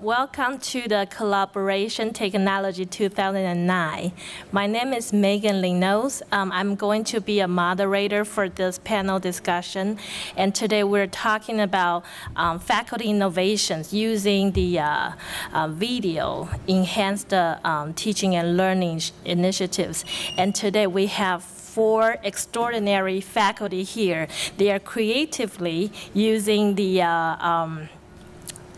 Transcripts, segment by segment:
Welcome to the Collaboration Technology 2009. My name is Megan Linos. I'm going to be a moderator for this panel discussion. And today we're talking about faculty innovations using the video enhanced teaching and learning initiatives. And today we have 4 extraordinary faculty here. They are creatively using the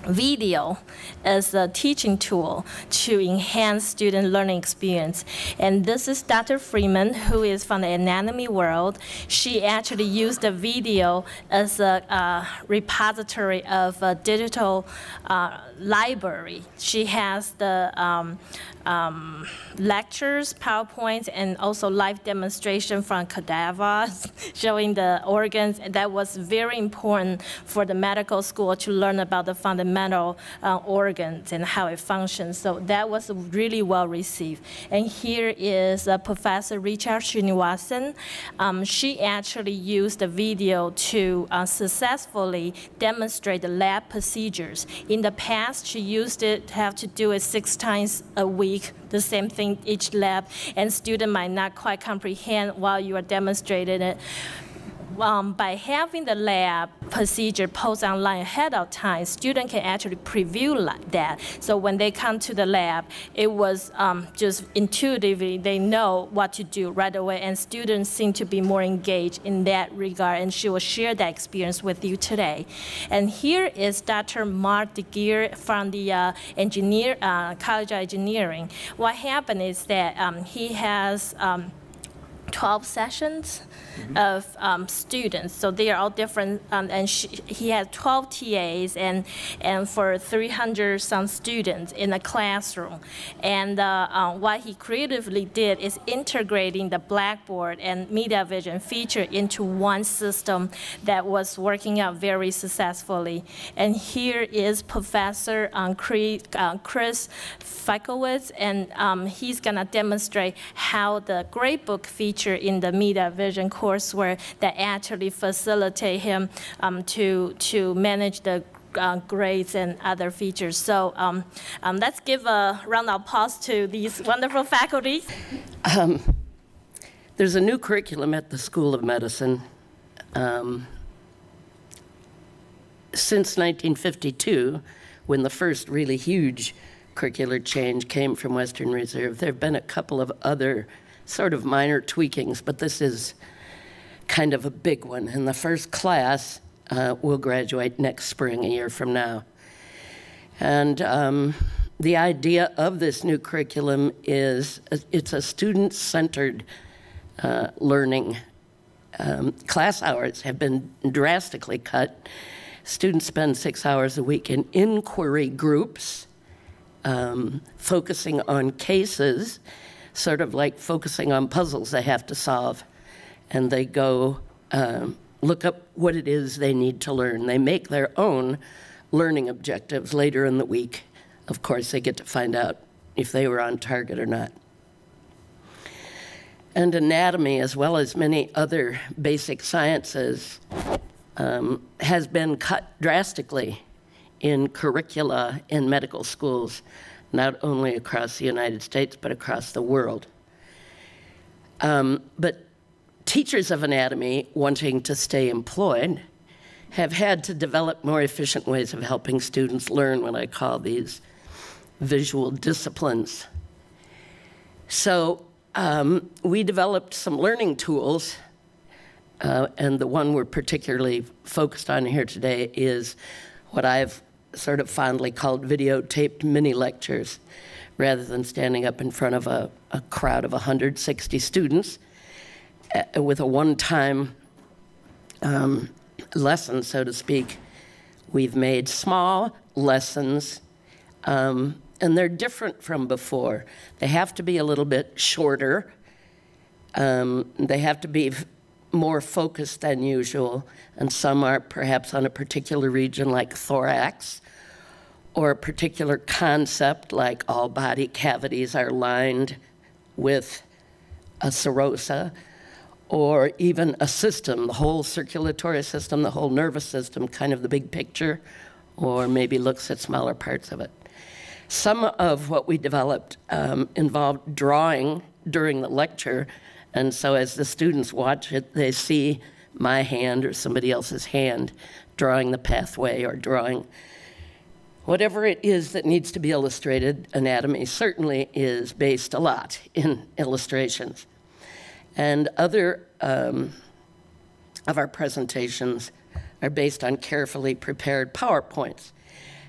video as a teaching tool to enhance student learning experience. And this is Dr. Freeman, who is from the anatomy world. She actually used the video as a repository of a digital library. She has the lectures, PowerPoints, and also live demonstration from cadavers showing the organs. That was very important for the medical school to learn about the fundamental organs and how it functions. So that was really well received. And here is Professor Rekha Srinivasan. She actually used the video to successfully demonstrate the lab procedures. In the past, she used it to have to do it 6 times a week, the same thing each lab, and student might not quite comprehend while you are demonstrating it. By having the lab procedure posted online ahead of time, students can actually preview like that. So when they come to the lab, it was just intuitively, they know what to do right away, and students seem to be more engaged in that regard, and she will share that experience with you today. And here is Dr. Marl Guire from the College of Engineering. What happened is that he has 12 sessions of students, so they are all different, and he had 12 TAs and for 300 some students in a classroom. And what he creatively did is integrating the Blackboard and MediaVision feature into one system that was working out very successfully. And here is Professor Chris Fietkiewicz, and he's gonna demonstrate how the gradebook feature in the MediaVision Courseware that actually facilitate him to manage the grades and other features. So let's give a round of applause to these wonderful faculty. There's a new curriculum at the School of Medicine. Since 1952, when the first really huge curricular change came from Western Reserve, there have been a couple of other sort of minor tweakings, but this is kind of a big one. And the first class will graduate next spring, a year from now. And the idea of this new curriculum is it's a student-centered learning. Class hours have been drastically cut. Students spend 6 hours a week in inquiry groups, focusing on cases, sort of like focusing on puzzles they have to solve. And they go look up what it is they need to learn. They make their own learning objectives later in the week. Of course, they get to find out if they were on target or not. And anatomy, as well as many other basic sciences, has been cut drastically in curricula in medical schools, not only across the United States, but across the world. But teachers of anatomy wanting to stay employed have had to develop more efficient ways of helping students learn what I call these visual disciplines. So we developed some learning tools, and the one we're particularly focused on here today is what I've sort of fondly called videotaped mini lectures, rather than standing up in front of a crowd of 160 students with a one-time lesson, so to speak. We've made small lessons, and they're different from before. They have to be a little bit shorter. They have to be more focused than usual, and some are perhaps on a particular region like thorax, or a particular concept like all body cavities are lined with a serosa, or even a system, the whole circulatory system, the whole nervous system, kind of the big picture, or maybe looks at smaller parts of it. Some of what we developed involved drawing during the lecture, and so as the students watch it, they see my hand or somebody else's hand drawing the pathway or drawing whatever it is that needs to be illustrated. Anatomy certainly is based a lot in illustrations. And other of our presentations are based on carefully prepared PowerPoints.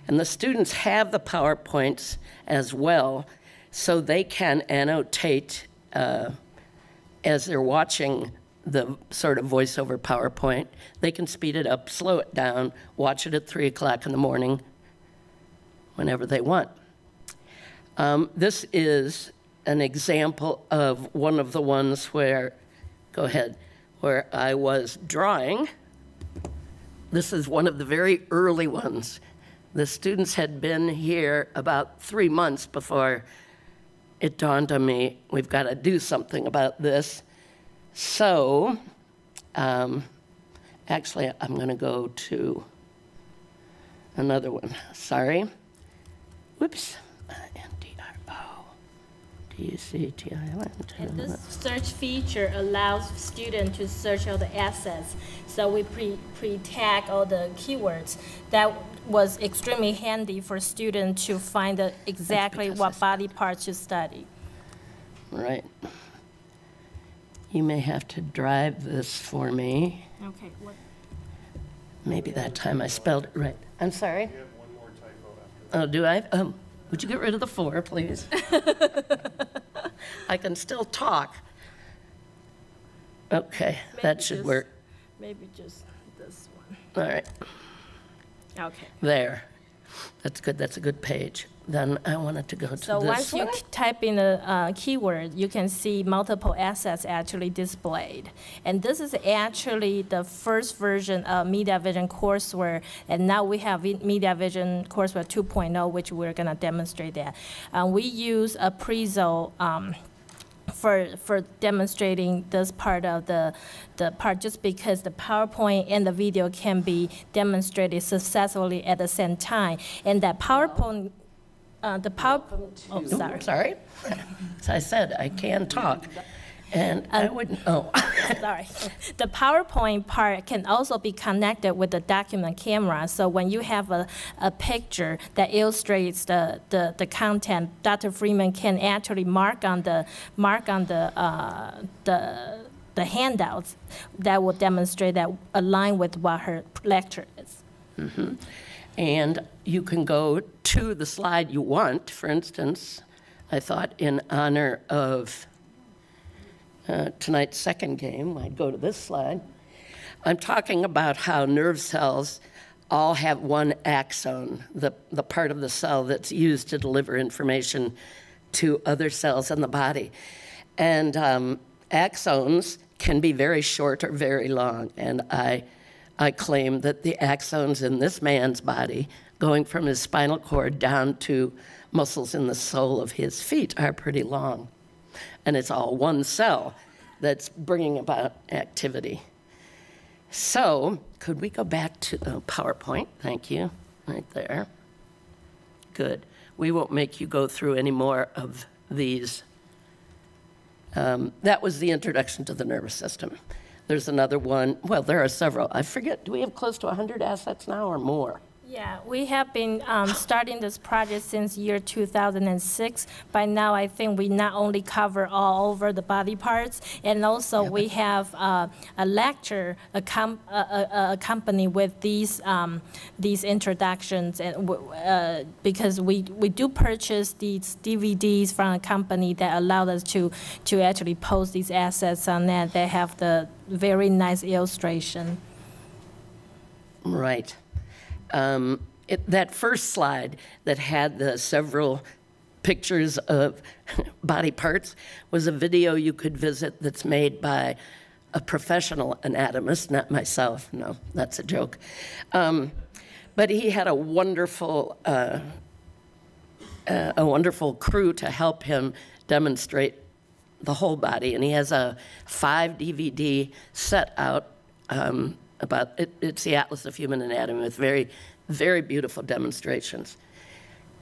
And the students have the PowerPoints as well, so they can annotate as they're watching the sort of voiceover PowerPoint. They can speed it up, slow it down, watch it at 3 o'clock in the morning, whenever they want. This is an example of one of the ones where, go ahead, where I was drawing. This is one of the very early ones. The students had been here about 3 months before it dawned on me, we've got to do something about this. So, actually, I'm going to go to another one. Sorry. Whoops. NDRO. And this search feature allows students to search all the assets. So we pre-tag all the keywords. That was extremely handy for students to find exactly what body parts to study. Right. You may have to drive this for me. Okay. What? Maybe that time I spelled it right. I'm sorry? You have one more typo after that. Oh, do I? Would you get rid of the 4, please? I can still talk. Okay, that should work. Maybe just this one. All right. Okay. There. That's good. That's a good page. Then I wanted to go to this one. So once you type in a keyword, you can see multiple assets actually displayed. And this is actually the first version of MediaVision Courseware. And now we have MediaVision Courseware 2.0, which we're going to demonstrate that. We use a Prezo for demonstrating this part of the part, just because the PowerPoint and the video can be demonstrated successfully at the same time. And that PowerPoint, oh, sorry. Sorry. As I said, I can talk. And I wouldn't, Sorry. The PowerPoint part can also be connected with the document camera. So when you have a picture that illustrates the content, Dr. Freeman can actually mark on the handouts that will demonstrate that align with what her lecture is. Mm-hmm. And you can go to the slide you want. For instance, I thought in honor of tonight's second game, I'd go to this slide. I'm talking about how nerve cells all have one axon, the part of the cell that's used to deliver information to other cells in the body. And axons can be very short or very long. And I claim that the axons in this man's body, going from his spinal cord down to muscles in the sole of his feet, are pretty long. And it's all one cell that's bringing about activity. So, could we go back to the PowerPoint? Thank you, right there. Good. We won't make you go through any more of these. That was the introduction to the nervous system. There's another one. Well, there are several. I forget, do we have close to 100 assets now or more? Yeah, we have been starting this project since year 2006. By now, I think we not only cover all over the body parts, and also we have a lecture accompanied with these introductions, and because we do purchase these DVDs from a company that allowed us to actually post these assets on that. They have the very nice illustration. Right. That first slide that had the several pictures of body parts was a video you could visit that's made by a professional anatomist, not myself. No, that's a joke. But he had a wonderful crew to help him demonstrate the whole body. And he has a 5 DVD set out about, it's the Atlas of Human Anatomy with very, very beautiful demonstrations.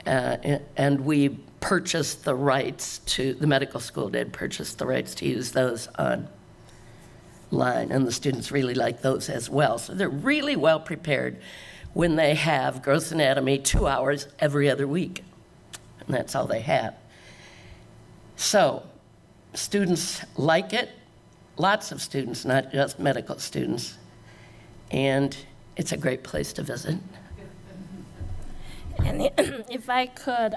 And we purchased the rights to, the medical school did purchase the rights to use those online, and the students really like those as well. So they're really well prepared when they have gross anatomy 2 hours every other week, and that's all they have. So students like it, lots of students, not just medical students, and it's a great place to visit. And if I could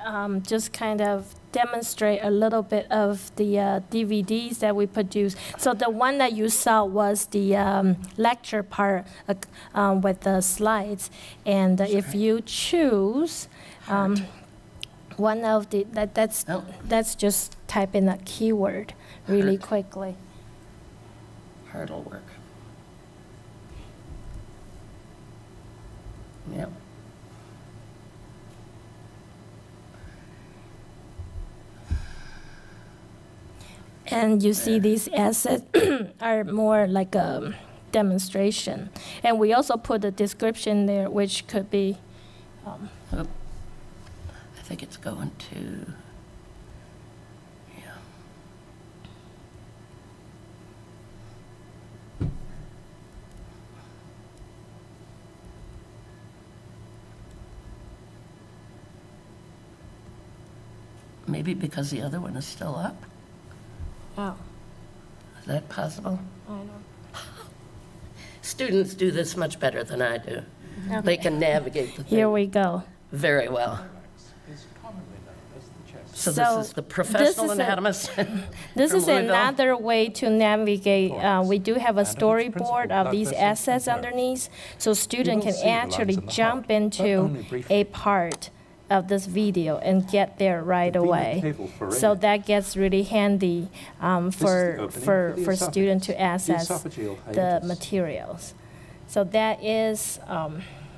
just kind of demonstrate a little bit of the DVDs that we produce. So the one that you saw was the lecture part with the slides. And if you choose one of the, that's just type in a keyword really quickly. Heart will work. Yep. And you see these assets are more like a demonstration. And we also put a description there, which could be. I think it's going to, yeah. Maybe because the other one is still up. Oh. Is that possible? I don't know. Students do this much better than I do. Okay. They can navigate the thing Here we go. very well. So this is the professional anatomist. This is Louisville. another way to navigate. We do have a storyboard of these assets underneath, so students can actually jump into a part of this video and get there right away. So that gets really handy for students to access the materials. So that is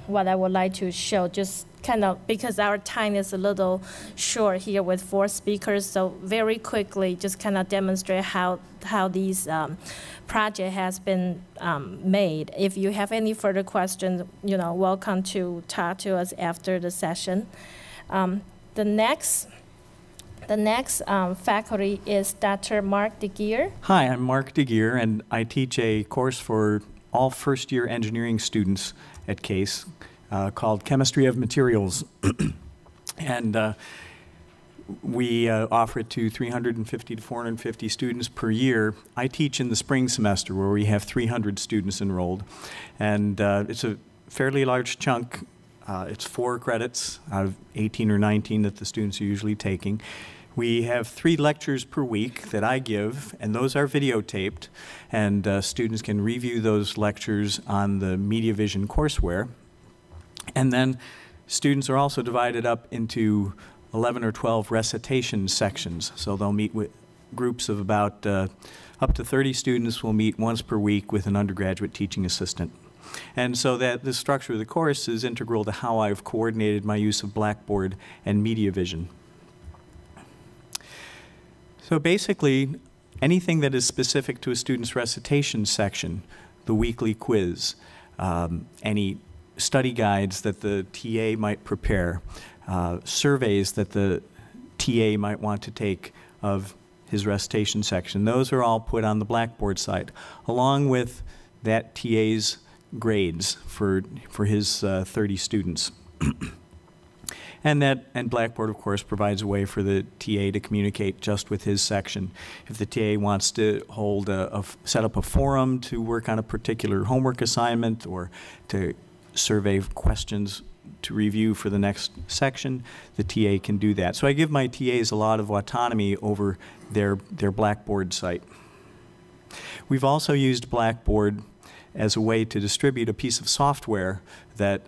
what I would like to show, just kind of, because our time is a little short here with 4 speakers, so very quickly just kind of demonstrate how these project has been made. If you have any further questions, welcome to talk to us after the session. The next faculty is Dr. Mark DeGuire. Hi, I'm Mark DeGuire, and I teach a course for all first-year engineering students at CASE called Chemistry of Materials. And we offer it to 350 to 450 students per year. I teach in the spring semester, where we have 300 students enrolled. And it's a fairly large chunk. It's 4 credits out of 18 or 19 that the students are usually taking. We have 3 lectures per week that I give, and those are videotaped, and students can review those lectures on the MediaVision Courseware. And then students are also divided up into 11 or 12 recitation sections. So they'll meet with groups of about up to 30 students will meet once per week with an undergraduate teaching assistant. And so that the structure of the course is integral to how I've coordinated my use of Blackboard and MediaVision. So basically, anything that is specific to a student's recitation section, the weekly quiz, any study guides that the TA might prepare, surveys that the TA might want to take of his recitation section, those are all put on the Blackboard site, along with that TA's grades for his 30 students. And Blackboard, of course, provides a way for the TA to communicate just with his section. If the TA wants to set up a forum to work on a particular homework assignment or to survey questions to review for the next section, the TA can do that. So I give my TAs a lot of autonomy over their Blackboard site. We've also used Blackboard as a way to distribute a piece of software that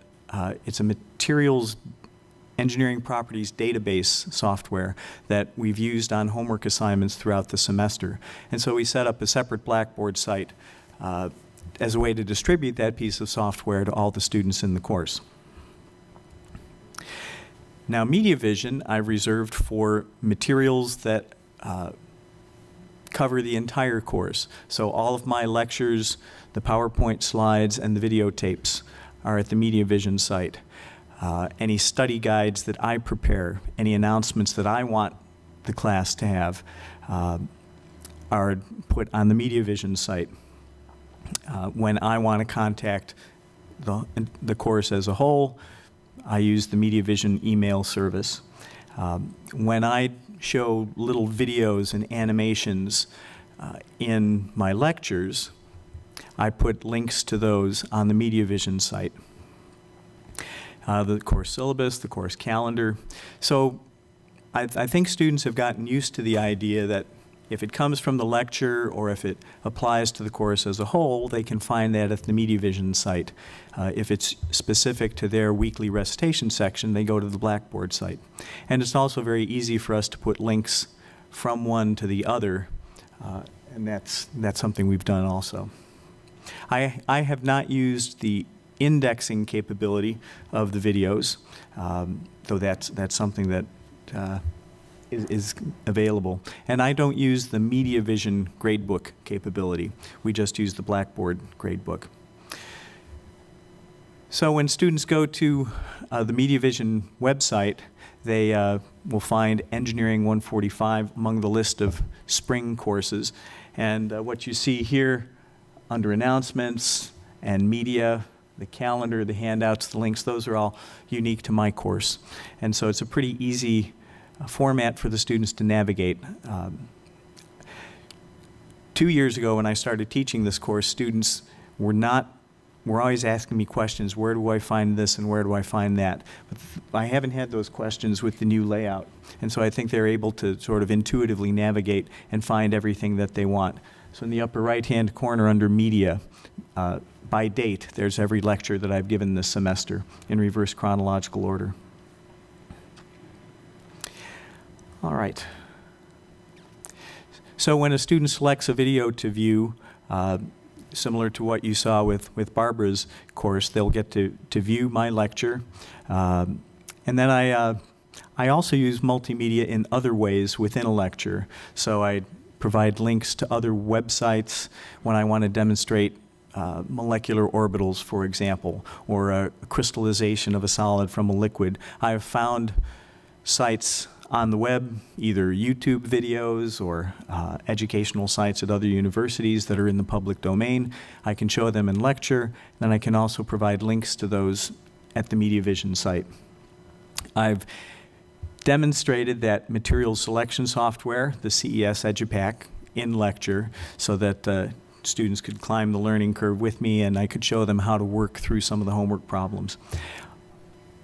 it's a materials engineering properties database software that we've used on homework assignments throughout the semester. And so we set up a separate Blackboard site as a way to distribute that piece of software to all the students in the course. Now, MediaVision I've reserved for materials that cover the entire course. So all of my lectures, the PowerPoint slides, and the videotapes are at the MediaVision site. any study guides that I prepare, any announcements that I want the class to have, are put on the MediaVision site. When I want to contact the course as a whole, I use the MediaVision email service. When I show little videos and animations in my lectures, I put links to those on the MediaVision site. The course syllabus, the course calendar. So I think students have gotten used to the idea that if it comes from the lecture or if it applies to the course as a whole, they can find that at the MediaVision site. If it's specific to their weekly recitation section, they go to the Blackboard site. And it's also very easy for us to put links from one to the other, and that's something we've done also. I have not used the indexing capability of the videos, though that's something that is available. And I don't use the MediaVision gradebook capability. We just use the Blackboard gradebook. So when students go to the MediaVision website, they will find Engineering 145 among the list of spring courses. And what you see here under announcements and media, the calendar, the handouts, the links, those are all unique to my course. And so it's a pretty easy format for the students to navigate. 2 years ago when I started teaching this course, students were always asking me questions, where do I find this and where do I find that? But I haven't had those questions with the new layout. And so I think they're able to sort of intuitively navigate and find everything that they want. So in the upper right-hand corner under Media, by date, there's every lecture that I've given this semester in reverse chronological order. All right. So when a student selects a video to view, similar to what you saw with Barbara's course, they'll get to view my lecture. And then I also use multimedia in other ways within a lecture. So I provide links to other websites when I want to demonstrate molecular orbitals, for example, or a crystallization of a solid from a liquid. I have found sites on the web, either YouTube videos or educational sites at other universities that are in the public domain. I can show them in lecture, and I can also provide links to those at the MediaVision site. I've demonstrated that material selection software, the CES EduPack, in lecture so that students could climb the learning curve with me and I could show them how to work through some of the homework problems.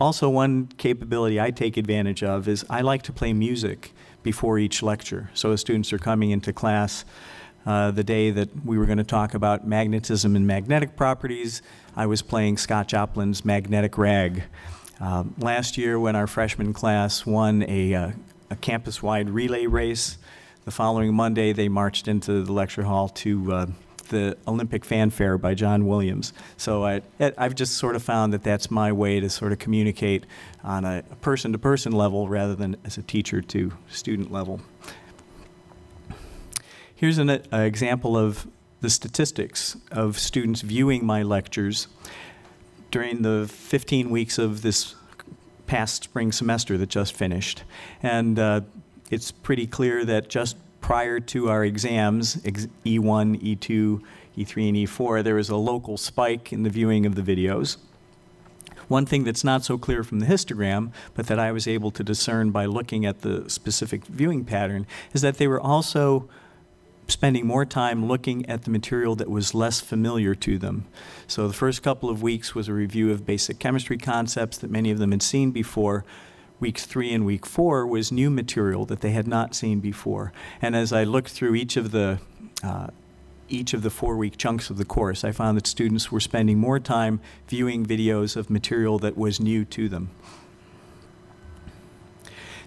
Also, one capability I take advantage of is I like to play music before each lecture. So as students are coming into class, the day that we were going to talk about magnetism and magnetic properties, I was playing Scott Joplin's Magnetic Rag. Last year when our freshman class won a campus-wide relay race, the following Monday they marched into the lecture hall to the Olympic Fanfare by John Williams. So I've just sort of found that that's my way to sort of communicate on a person-to-person level rather than as a teacher-to-student level. Here's an example of the statistics of students viewing my lectures during the 15 weeks of this past spring semester that just finished. And it's pretty clear that just prior to our exams, E1, E2, E3, and E4, there was a local spike in the viewing of the videos. One thing that's not so clear from the histogram, but that I was able to discern by looking at the specific viewing pattern, is that they were also spending more time looking at the material that was less familiar to them. So the first couple of weeks was a review of basic chemistry concepts that many of them had seen before. Weeks 3 and week 4 was new material that they had not seen before. And as I looked through each of the 4-week chunks of the course, I found that students were spending more time viewing videos of material that was new to them.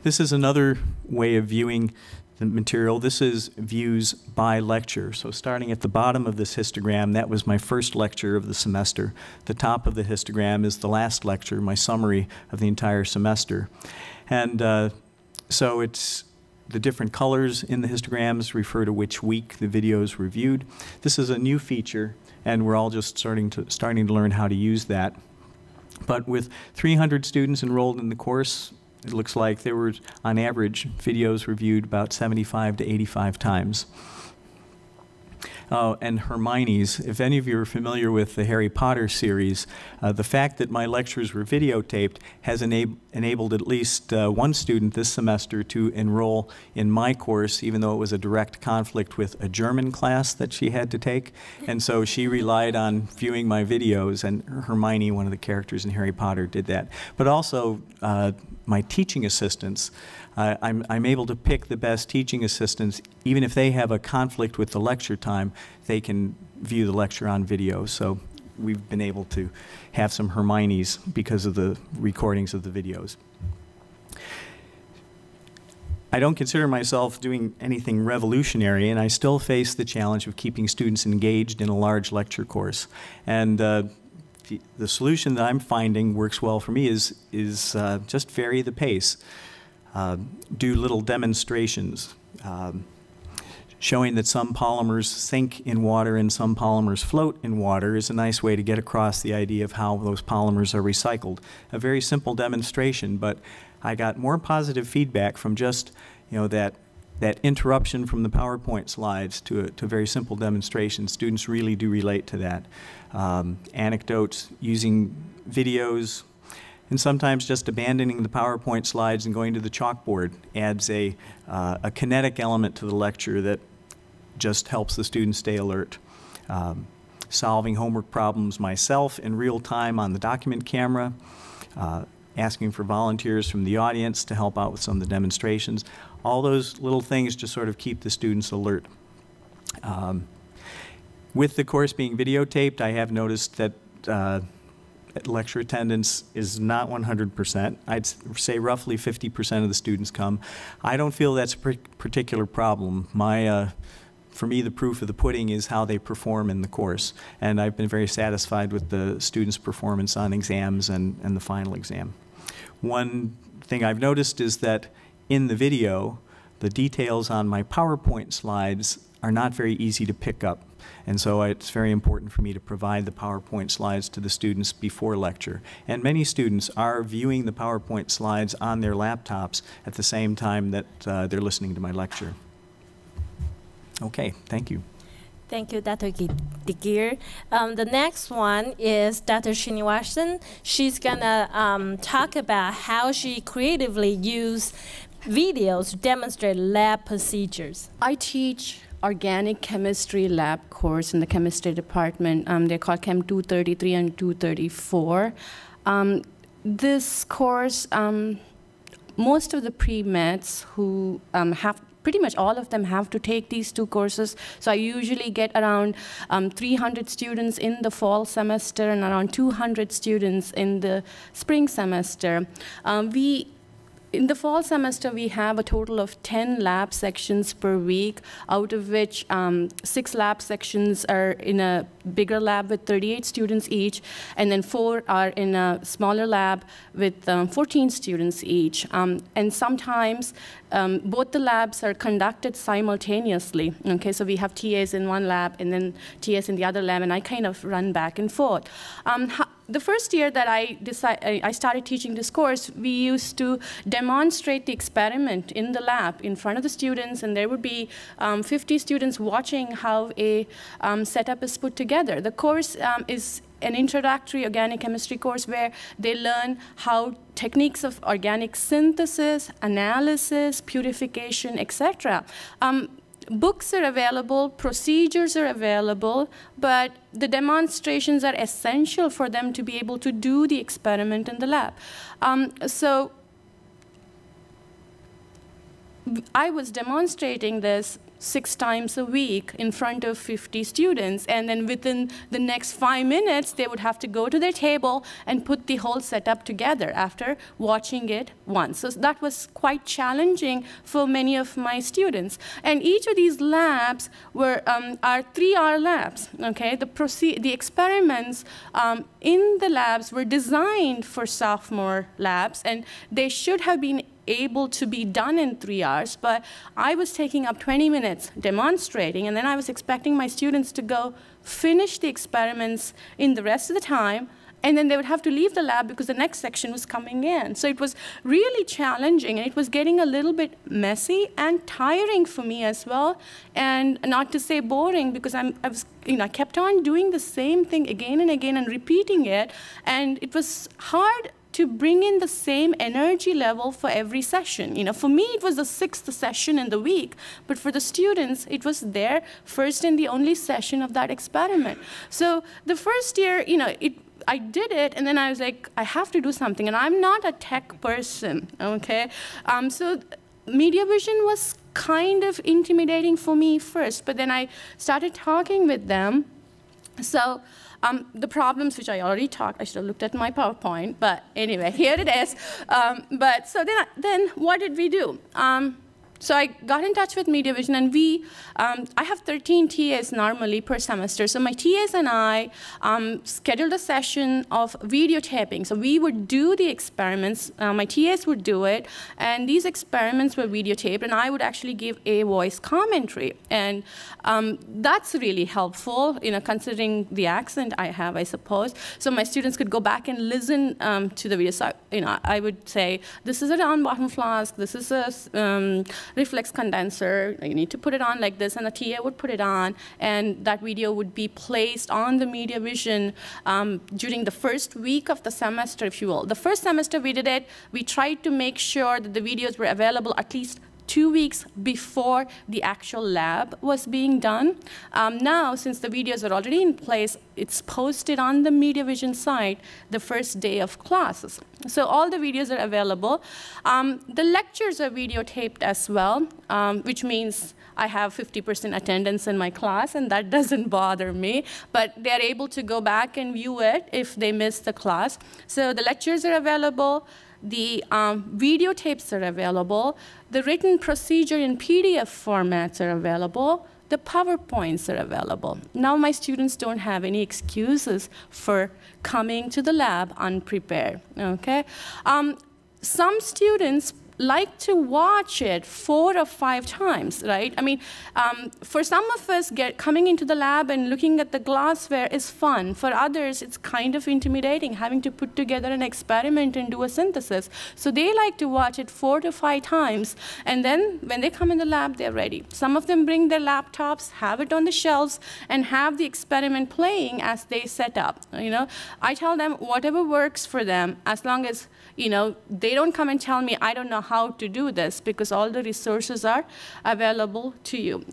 This is another way of viewing the material. This is views by lecture. So starting at the bottom of this histogram, that was my first lecture of the semester. The top of the histogram is the last lecture, my summary of the entire semester. And so it's the different colors in the histograms refer to which week the videos were viewed. This is a new feature, and we're all just starting to learn how to use that. But with 300 students enrolled in the course, it looks like there were, on average, videos reviewed about 75 to 85 times. Oh, and Hermione's, if any of you are familiar with the Harry Potter series, the fact that my lectures were videotaped has enabled at least one student this semester to enroll in my course, even though it was a direct conflict with a German class that she had to take. And so she relied on viewing my videos, and Hermione, one of the characters in Harry Potter, did that. But also, my teaching assistants, I'm able to pick the best teaching assistants. Even if they have a conflict with the lecture time, they can view the lecture on video. So we've been able to have some Hermione's because of the recordings of the videos. I don't consider myself doing anything revolutionary, and I still face the challenge of keeping students engaged in a large lecture course. And the solution that I'm finding works well for me is just vary the pace. Do little demonstrations, showing that some polymers sink in water and some polymers float in water is a nice way to get across the idea of how those polymers are recycled. A very simple demonstration, but I got more positive feedback from just, you know, that interruption from the PowerPoint slides to a very simple demonstration. Students really do relate to that. Anecdotes, using videos, and sometimes just abandoning the PowerPoint slides and going to the chalkboard adds a kinetic element to the lecture that just helps the students stay alert. Solving homework problems myself in real time on the document camera, asking for volunteers from the audience to help out with some of the demonstrations. All those little things just sort of keep the students alert. With the course being videotaped, I have noticed that lecture attendance is not 100%. I'd say roughly 50% of the students come. I don't feel that's a particular problem. For me, the proof of the pudding is how they perform in the course, and I've been very satisfied with the students' performance on exams and the final exam. One thing I've noticed is that in the video, the details on my PowerPoint slides are not very easy to pick up. And so it's very important for me to provide the PowerPoint slides to the students before lecture. And many students are viewing the PowerPoint slides on their laptops at the same time that they're listening to my lecture. Okay, thank you. Thank you, Dr. Guire. The next one is Dr. Srinivasan. She's gonna talk about how she creatively used videos to demonstrate lab procedures. I teach organic chemistry lab course in the chemistry department. They're called Chem 233 and 234. This course, most of the pre-meds who pretty much all of them have to take these two courses. So I usually get around 300 students in the fall semester and around 200 students in the spring semester. In the fall semester, we have a total of 10 lab sections per week, out of which 6 lab sections are in a bigger lab with 38 students each, and then 4 are in a smaller lab with 14 students each. And sometimes both the labs are conducted simultaneously. Okay, so we have TAs in one lab and then TAs in the other lab, and I kind of run back and forth. The first year that I started teaching this course, we used to demonstrate the experiment in the lab in front of the students, and there would be 50 students watching how a setup is put together. The course is an introductory organic chemistry course where they learn how techniques of organic synthesis, analysis, purification, etc. Books are available, procedures are available, but the demonstrations are essential for them to be able to do the experiment in the lab. So I was demonstrating this 6 times a week in front of 50 students, and then within the next 5 minutes, they would have to go to their table and put the whole setup together after watching it once. So that was quite challenging for many of my students. And each of these labs are 3-hour labs. Okay, the experiments in the labs were designed for sophomore labs, and they should have been able to be done in 3 hours, but I was taking up 20 minutes demonstrating, and then I was expecting my students to go finish the experiments in the rest of the time and then they would have to leave the lab because the next section was coming in. So it was really challenging, and it was getting a little bit messy and tiring for me as well, and not to say boring, because I kept on doing the same thing again and again and repeating it, and it was hard to bring in the same energy level for every session. For me, it was the 6th session in the week, but for the students, it was their first and the only session of that experiment. So the first year, I did it, and then I was like, I have to do something, and I'm not a tech person, okay? So MediaVision was kind of intimidating for me first, but then I started talking with them. So the problems, which I already talked, I should have looked at my PowerPoint, but anyway, here it is. But so then what did we do? So I got in touch with MediaVision, and I have 13 TAs normally per semester. So my TAs and I scheduled a session of videotaping. So we would do the experiments. My TAs would do it, and these experiments were videotaped, and I would actually give a voice commentary. And that's really helpful, considering the accent I have, I suppose. So my students could go back and listen to the video. So I would say, this is a round bottom flask. This is a reflex condenser, you need to put it on like this, and the TA would put it on, and that video would be placed on the MediaVision during the first week of the semester, if you will. The first semester we did it, we tried to make sure that the videos were available at least 2 weeks before the actual lab was being done. Now, since the videos are already in place, it's posted on the MediaVision site the first day of classes. So all the videos are available. The lectures are videotaped as well, which means I have 50% attendance in my class, and that doesn't bother me. But they're able to go back and view it if they miss the class. So the lectures are available. The videotapes are available. The written procedure in PDF formats are available. The PowerPoints are available. Now my students don't have any excuses for coming to the lab unprepared, okay? Some students like to watch it 4 or 5 times, right? I mean, for some of us, coming into the lab and looking at the glassware is fun. For others, it's kind of intimidating, having to put together an experiment and do a synthesis. So they like to watch it 4 to 5 times, and then when they come in the lab, they're ready. Some of them bring their laptops, have it on the shelves, and have the experiment playing as they set up. I tell them whatever works for them, as long as they don't come and tell me, I don't know how to do this, because all the resources are available to you.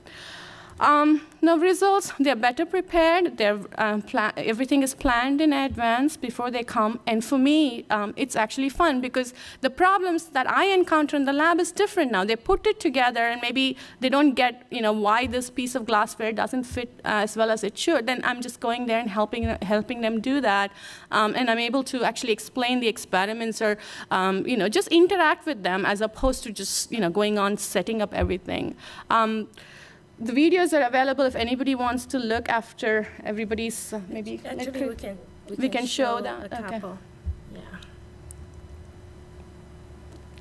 Now results, they're better prepared. Everything is planned in advance before they come. And for me, it's actually fun, because the problems that I encounter in the lab is different now. They put it together, and maybe they don't get why this piece of glassware doesn't fit as well as it should. Then I'm just going there and helping them do that. And I'm able to actually explain the experiments, or just interact with them, as opposed to just going on setting up everything. The videos are available if anybody wants to look after everybody's, maybe. Actually, we can show that. A couple. Okay. Yeah.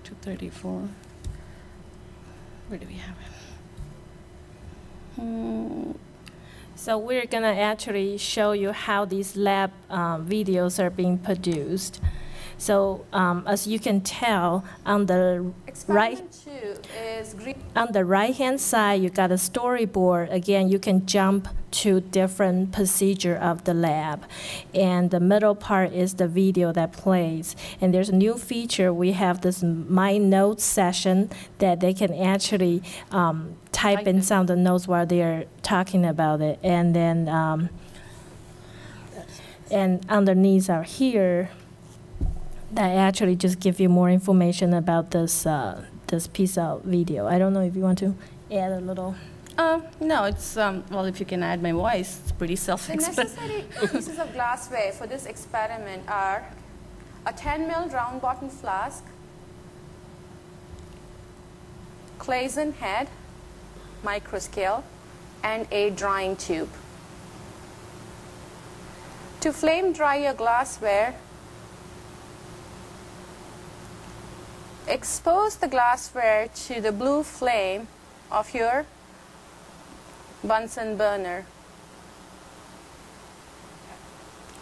234. Where do we have it? So we're going to actually show you how these lab videos are being produced. So as you can tell, on the right-hand side, you got a storyboard. Again, you can jump to different procedure of the lab. And the middle part is the video that plays. And there's a new feature. We have this My Notes session that they can actually type in some of the notes while they're talking about it. And then and underneath are here, that actually just give you more information about this this piece of video. I don't know if you want to add a little. No, it's, well, if you can add my voice, it's pretty self-explanatory. The necessary pieces of glassware for this experiment are a 10 ml round bottom flask, Claisen head, microscale, and a drying tube. To flame dry your glassware, expose the glassware to the blue flame of your Bunsen burner.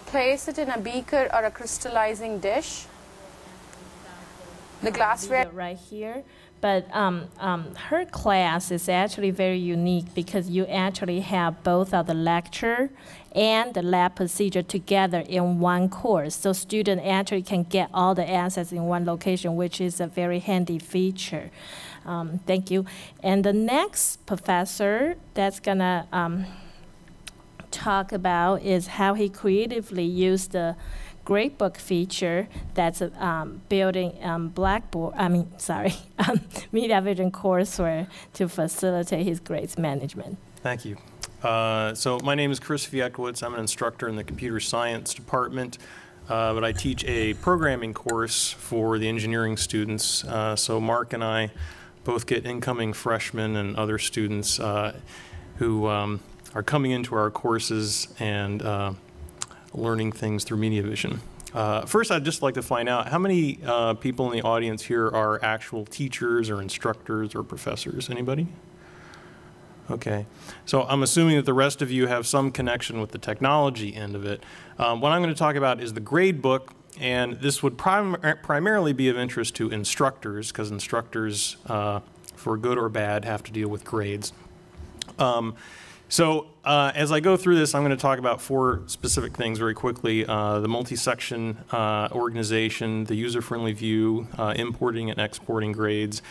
place it in a beaker or a crystallizing dish. The glassware right here. But her class is actually very unique because you actually have both of the lecture and the lab procedure together in one course. So students actually can get all the answers in one location, which is a very handy feature. Thank you. And the next professor that's gonna talk about is how he creatively used the gradebook feature that's building Blackboard, MediaVision Courseware to facilitate his grades management. Thank you. So my name is Fietkiewicz. I'm an instructor in the computer science department, but I teach a programming course for the engineering students. So Mark and I both get incoming freshmen and other students who are coming into our courses and learning things through MediaVision. First, I'd just like to find out how many people in the audience here are actual teachers or instructors or professors. Anybody? Okay. So I'm assuming that the rest of you have some connection with the technology end of it. What I'm going to talk about is the grade book, and this would primarily be of interest to instructors, because instructors, for good or bad, have to deal with grades. So as I go through this, I'm going to talk about 4 specific things very quickly. The multi-section organization, the user-friendly view, importing and exporting grades,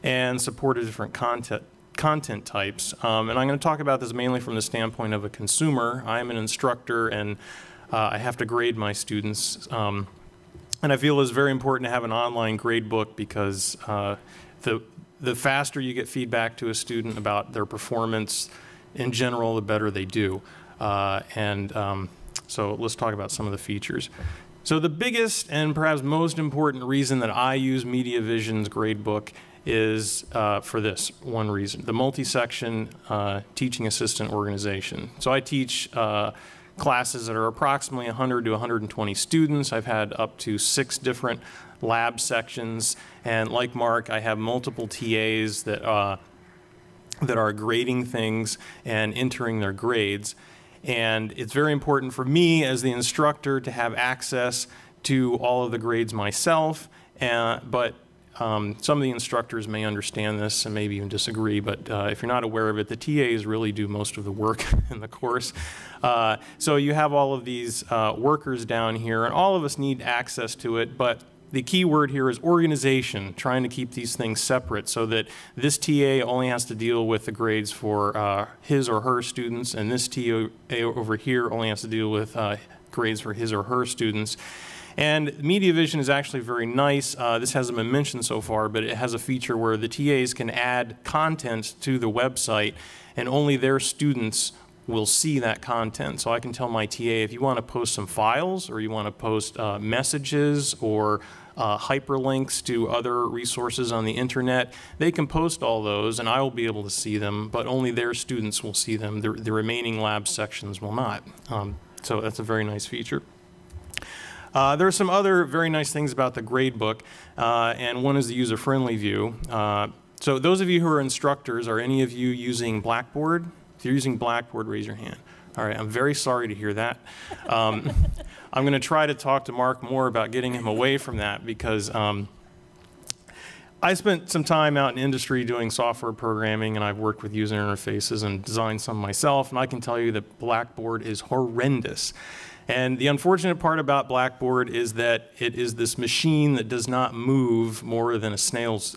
and support of different content types. And I'm going to talk about this mainly from the standpoint of a consumer. I'm an instructor, and I have to grade my students. And I feel it's very important to have an online grade book because the faster you get feedback to a student about their performance, in general, the better they do. So let's talk about some of the features. So the biggest and perhaps most important reason that I use MediaVision's gradebook is for this one reason, the multi-section teaching assistant organization. So I teach classes that are approximately 100 to 120 students. I've had up to 6 different lab sections, and like Mark, I have multiple TAs that are grading things and entering their grades. And it's very important for me as the instructor to have access to all of the grades myself, but some of the instructors may understand this and maybe even disagree, but if you're not aware of it, the TAs really do most of the work in the course. So you have all of these workers down here, and all of us need access to it, but the key word here is organization, trying to keep these things separate so that this TA only has to deal with the grades for his or her students, and this TA over here only has to deal with grades for his or her students. And MediaVision is actually very nice. This hasn't been mentioned so far, but it has a feature where the TAs can add content to the website, and only their students will see that content. So I can tell my TA, if you want to post some files, or you want to post messages or hyperlinks to other resources on the internet, they can post all those and I will be able to see them, but only their students will see them. The remaining lab sections will not. So that's a very nice feature. There are some other very nice things about the gradebook, and one is the user-friendly view. So those of you who are instructors, are any of you using Blackboard? If you're using Blackboard, raise your hand. All right, I'm very sorry to hear that. I'm going to try to talk to Mark more about getting him away from that, because I spent some time out in industry doing software programming, and I've worked with user interfaces and designed some myself, and I can tell you that Blackboard is horrendous. And the unfortunate part about Blackboard is that it is this machine that does not move more than a snail's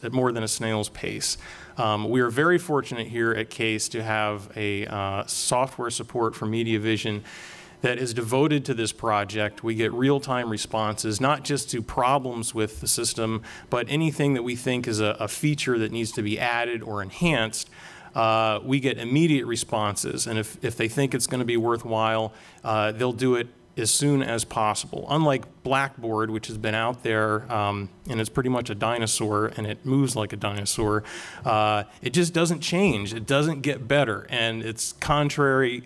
pace. We are very fortunate here at CASE to have a software support for MediaVision that is devoted to this project. We get real-time responses, not just to problems with the system, but anything that we think is a feature that needs to be added or enhanced. We get immediate responses, and if they think it's going to be worthwhile, they'll do it as soon as possible. Unlike Blackboard, which has been out there and it's pretty much a dinosaur and it moves like a dinosaur, it just doesn't change. It doesn't get better, and it's contrary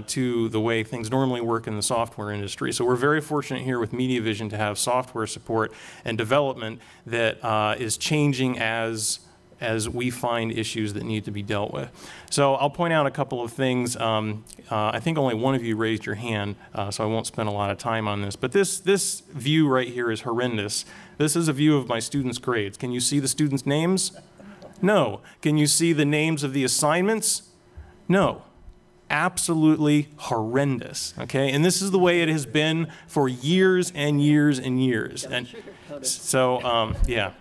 to the way things normally work in the software industry. So we're very fortunate here with MediaVision to have software support and development that is changing as as we find issues that need to be dealt with. So I'll point out a couple of things. I think only one of you raised your hand, so I won't spend a lot of time on this. But this view right here is horrendous. This is a view of my students' grades. Can you see the students' names? No. Can you see the names of the assignments? No. Absolutely horrendous, okay? And this is the way it has been for years and years and years. And so, yeah.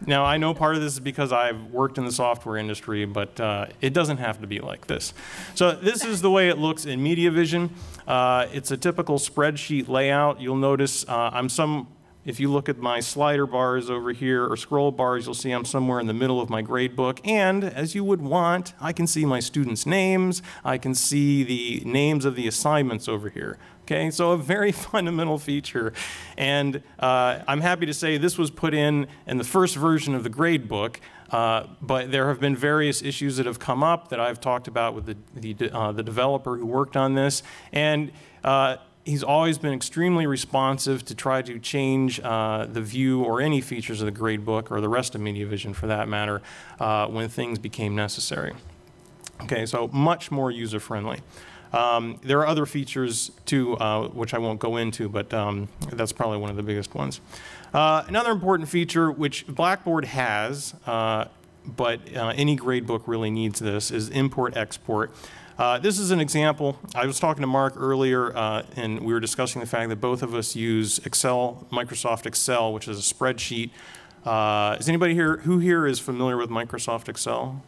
Now, I know part of this is because I've worked in the software industry, but it doesn't have to be like this. So this is the way it looks in MediaVision. It's a typical spreadsheet layout. You'll notice if you look at my slider bars over here, or scroll bars, you'll see I'm somewhere in the middle of my grade book. And as you would want, I can see my students' names. I can see the names of the assignments over here. Okay, so a very fundamental feature. And I'm happy to say this was put in the first version of the grade book, but there have been various issues that have come up that I've talked about with the developer who worked on this. And he's always been extremely responsive to try to change the view or any features of the gradebook, or the rest of MediaVision for that matter, when things became necessary. Okay, so much more user-friendly. There are other features too, which I won't go into, but that's probably one of the biggest ones. Another important feature, which Blackboard has, but any gradebook really needs this, is import-export. This is an example. I was talking to Mark earlier, and we were discussing the fact that both of us use Excel, Microsoft Excel, which is a spreadsheet. Is anybody who here is familiar with Microsoft Excel?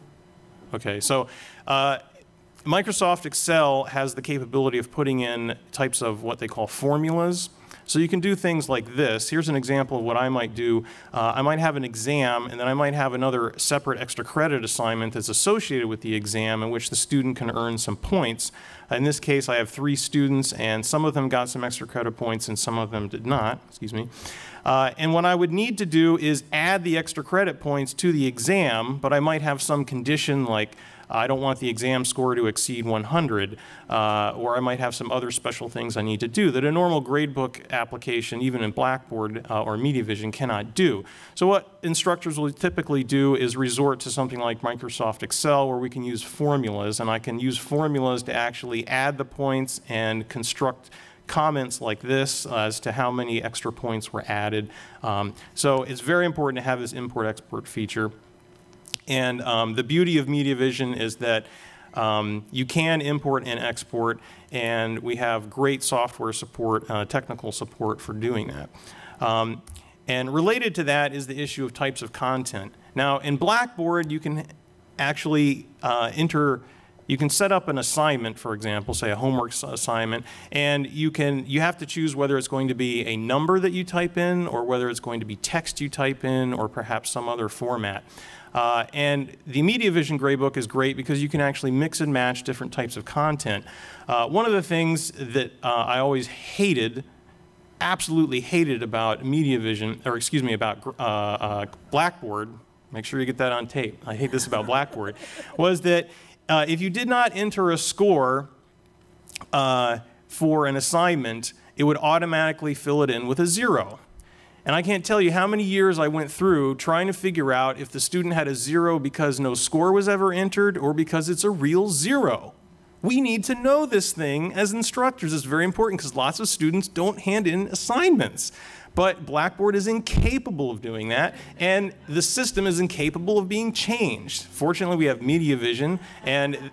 Okay, so Microsoft Excel has the capability of putting in types of what they call formulas. So you can do things like this. Here's an example of what I might do. I might have an exam, and then I might have another separate extra credit assignment that's associated with the exam in which the student can earn some points. In this case, I have 3 students, and some of them got some extra credit points and some of them did not. Excuse me. And what I would need to do is add the extra credit points to the exam, but I might have some condition like I don't want the exam score to exceed 100, or I might have some other special things I need to do that a normal gradebook application, even in Blackboard or MediaVision, cannot do. So what instructors will typically do is resort to something like Microsoft Excel, where we can use formulas, and I can use formulas to actually add the points and construct comments like this as to how many extra points were added. So it's very important to have this import-export feature. And the beauty of MediaVision is that you can import and export, and we have great software support, technical support for doing that. And related to that is the issue of types of content. Now, in Blackboard, you can actually you can set up an assignment, for example, say a homework assignment, and you have to choose whether it's going to be a number that you type in, or whether it's going to be text you type in, or perhaps some other format. And the MediaVision gradebook is great because you can actually mix and match different types of content. One of the things that I always hated, absolutely hated about MediaVision, or excuse me, about Blackboard, make sure you get that on tape, I hate this about Blackboard, was that if you did not enter a score for an assignment, it would automatically fill it in with a 0. And I can't tell you how many years I went through trying to figure out if the student had a 0 because no score was ever entered or because it's a real 0. We need to know this thing as instructors. It's very important because lots of students don't hand in assignments. But Blackboard is incapable of doing that, and the system is incapable of being changed. Fortunately, we have MediaVision, and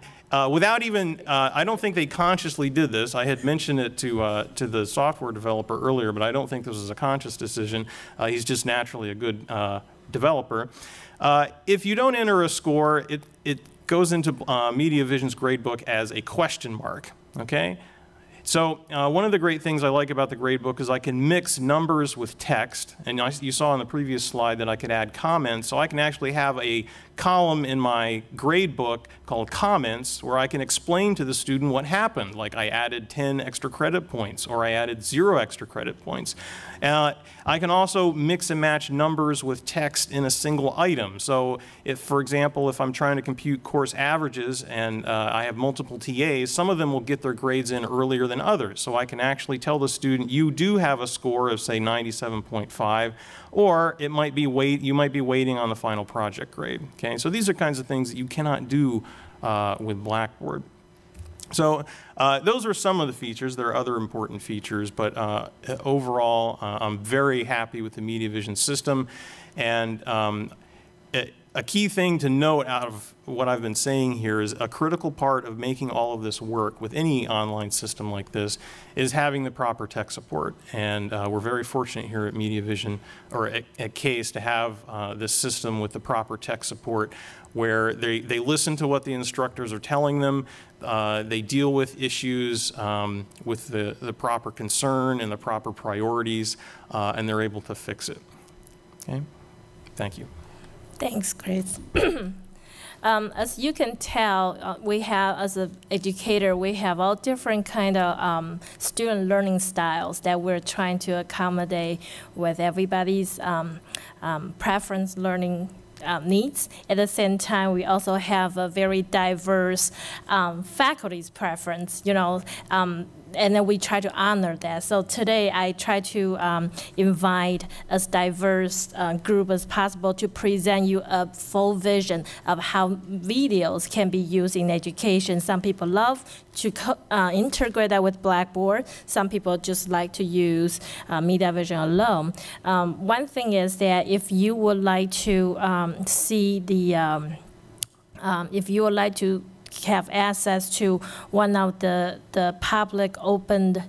without even, I don't think they consciously did this. I had mentioned it to the software developer earlier, but I don't think this was a conscious decision. He's just naturally a good developer. If you don't enter a score, it goes into MediaVision's gradebook as a question mark, okay? So one of the great things I like about the gradebook is I can mix numbers with text, and you saw on the previous slide that I could add comments, so I can actually have a column in my gradebook called comments where I can explain to the student what happened, like I added 10 extra credit points or I added 0 extra credit points. I can also mix and match numbers with text in a single item. So if, for example, if I'm trying to compute course averages and I have multiple TAs, some of them will get their grades in earlier than than others. So I can actually tell the student, you do have a score of, say, 97.5, or it might be you might be waiting on the final project grade. Okay, so these are kinds of things that you cannot do with Blackboard. So those are some of the features. There are other important features, but overall, I'm very happy with the MediaVision system. And a key thing to note out of what I've been saying here is a critical part of making all of this work with any online system like this is having the proper tech support. And we're very fortunate here at MediaVision, or at CASE, to have this system with the proper tech support where they listen to what the instructors are telling them, they deal with issues with the proper concern and the proper priorities, and they're able to fix it. Okay? Thank you. Thanks, Chris. As you can tell, we have, as an educator, we have all different kind of student learning styles that we're trying to accommodate with everybody's preference learning needs. At the same time, we also have a very diverse faculty's preference, you know, and then we try to honor that. So today I try to invite as diverse group as possible to present you a full vision of how videos can be used in education. Some people love to integrate that with Blackboard. Some people just like to use MediaVision alone. One thing is that if you would like to see the, if you would like to have access to one of the public opened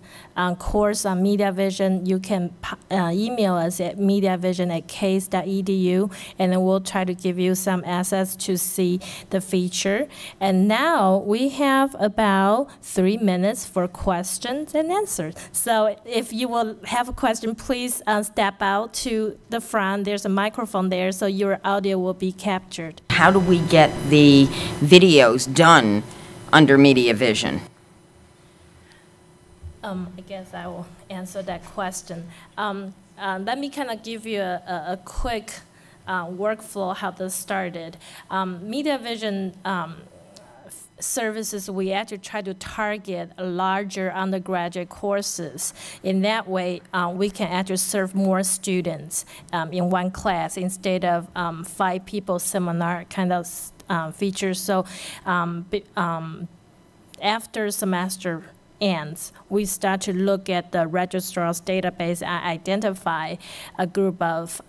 course on MediaVision, you can email us at mediavision@case.edu, and then we'll try to give you some access to see the feature. And now we have about 3 minutes for questions and answers. So if you will have a question, please step out to the front. There's a microphone there, so your audio will be captured. How do we get the videos done under MediaVision? I guess I will answer that question. Let me kind of give you a quick workflow how this started. MediaVision services, we actually try to target larger undergraduate courses. In that way, we can actually serve more students in one class instead of 5 people seminar kind of features. So after semester ends, we start to look at the registrar's database and identify a group of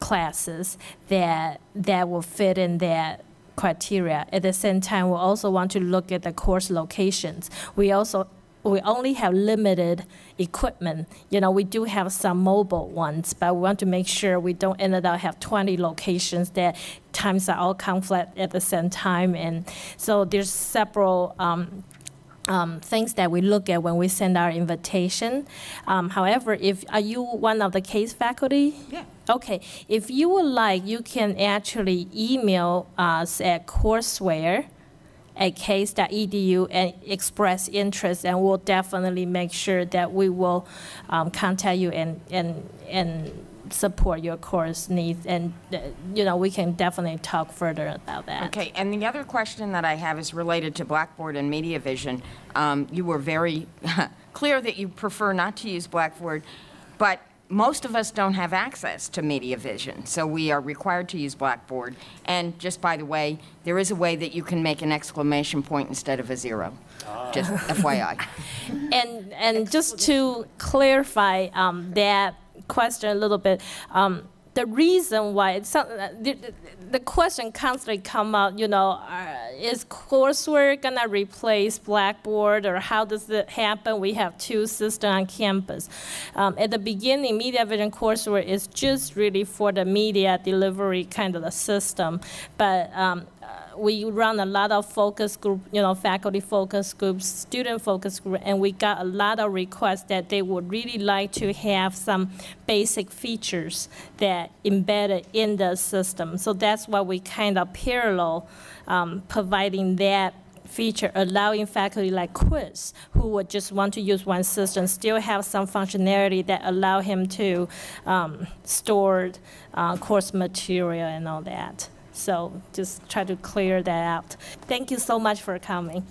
classes that will fit in that criteria. At the same time, we also want to look at the course locations. We only have limited equipment. You know, we do have some mobile ones, but we want to make sure we don't end up have 20 locations that times are all conflict at the same time. And so there's several things that we look at when we send our invitation. However, are you one of the CASE faculty? Yeah. Okay. If you would like, you can actually email us at courseware@case.edu and express interest, and we'll definitely make sure that we will contact you and support your course needs, and you know, we can definitely talk further about that. Okay, and the other question that I have is related to Blackboard and MediaVision. You were very clear that you prefer not to use Blackboard, but most of us don't have access to MediaVision, so we are required to use Blackboard. And just by the way, there is a way that you can make an exclamation point instead of a 0. Just FYI. And just to clarify that question a little bit, the reason why the question constantly come up, you know, is courseware gonna replace Blackboard, or how does it happen? We have 2 systems on campus. At the beginning, MediaVision Courseware is just really for the media delivery kind of the system, but we run a lot of focus group, you know, faculty focus groups, student focus group, and we got a lot of requests that they would really like to have some basic features that embedded in the system. So that's why we kind of parallel providing that feature, allowing faculty like Chris, who would just want to use one system, still have some functionality that allow him to store course material and all that. So just try to clear that out. Thank you so much for coming.